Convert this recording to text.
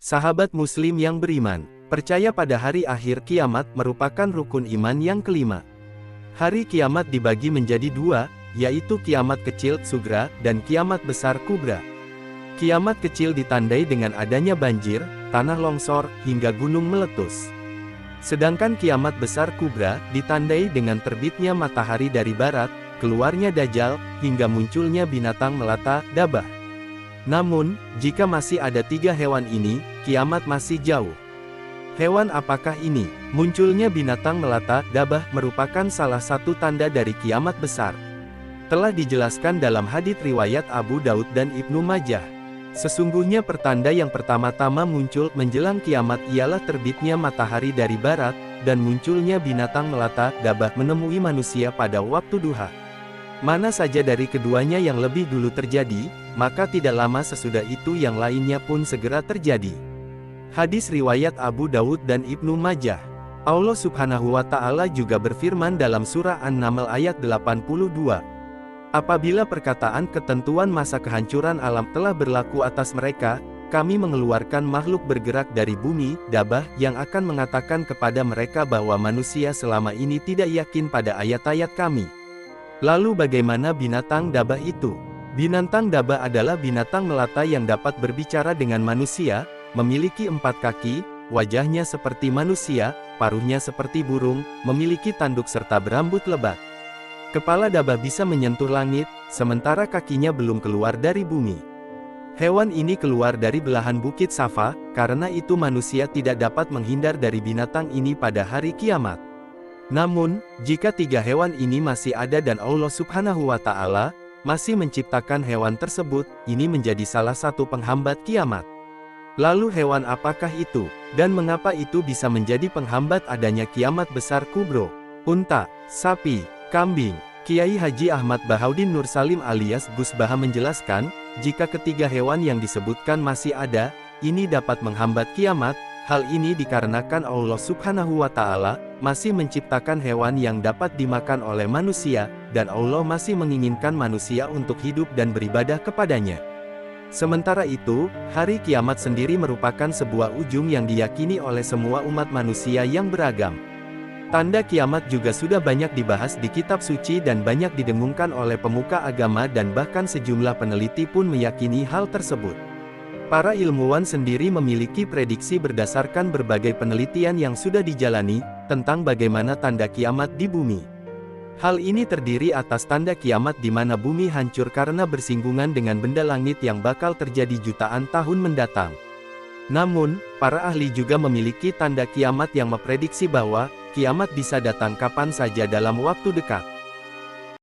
Sahabat Muslim yang beriman, percaya pada hari akhir kiamat merupakan rukun iman yang kelima. Hari kiamat dibagi menjadi dua, yaitu kiamat kecil, sugra, dan kiamat besar, kubra. Kiamat kecil ditandai dengan adanya banjir, tanah longsor, hingga gunung meletus. Sedangkan kiamat besar, kubra, ditandai dengan terbitnya matahari dari barat, keluarnya Dajjal, hingga munculnya binatang melata, dabah. Namun, jika masih ada tiga hewan ini, kiamat masih jauh. Hewan apakah ini? Munculnya binatang melata, dabah, merupakan salah satu tanda dari kiamat besar. Telah dijelaskan dalam hadits riwayat Abu Daud dan Ibnu Majah. Sesungguhnya pertanda yang pertama-tama muncul menjelang kiamat ialah terbitnya matahari dari barat, dan munculnya binatang melata, dabah menemui manusia pada waktu duha. Mana saja dari keduanya yang lebih dulu terjadi, maka tidak lama sesudah itu yang lainnya pun segera terjadi. Hadis riwayat Abu Daud dan Ibnu Majah. Allah Subhanahu wa Ta'ala juga berfirman dalam surah An-Naml ayat 82. Apabila perkataan ketentuan masa kehancuran alam telah berlaku atas mereka, kami mengeluarkan makhluk bergerak dari bumi, dabah, yang akan mengatakan kepada mereka bahwa manusia selama ini tidak yakin pada ayat-ayat kami. Lalu bagaimana binatang dabah itu? Binatang dabah adalah binatang melata yang dapat berbicara dengan manusia, memiliki 4 kaki, wajahnya seperti manusia, paruhnya seperti burung, memiliki tanduk serta berambut lebat. Kepala dabah bisa menyentuh langit, sementara kakinya belum keluar dari bumi. Hewan ini keluar dari belahan bukit Safa, karena itu manusia tidak dapat menghindar dari binatang ini pada hari kiamat. Namun, jika tiga hewan ini masih ada dan Allah Subhanahu wa Ta'ala masih menciptakan hewan tersebut, ini menjadi salah satu penghambat kiamat. Lalu hewan apakah itu? Dan mengapa itu bisa menjadi penghambat adanya kiamat besar kubro? Unta, sapi, kambing. Kiai Haji Ahmad Bahaudin Nur Salim alias Gus Baha menjelaskan, jika ketiga hewan yang disebutkan masih ada, ini dapat menghambat kiamat. Hal ini dikarenakan Allah Subhanahu wa Ta'ala masih menciptakan hewan yang dapat dimakan oleh manusia, dan Allah masih menginginkan manusia untuk hidup dan beribadah kepadanya. Sementara itu, hari kiamat sendiri merupakan sebuah ujung yang diyakini oleh semua umat manusia yang beragam. Tanda kiamat juga sudah banyak dibahas di kitab suci dan banyak didengungkan oleh pemuka agama dan bahkan sejumlah peneliti pun meyakini hal tersebut. Para ilmuwan sendiri memiliki prediksi berdasarkan berbagai penelitian yang sudah dijalani, tentang bagaimana tanda kiamat di bumi. Hal ini terdiri atas tanda kiamat di mana bumi hancur karena bersinggungan dengan benda langit yang bakal terjadi jutaan tahun mendatang. Namun, para ahli juga memiliki tanda kiamat yang memprediksi bahwa, kiamat bisa datang kapan saja dalam waktu dekat.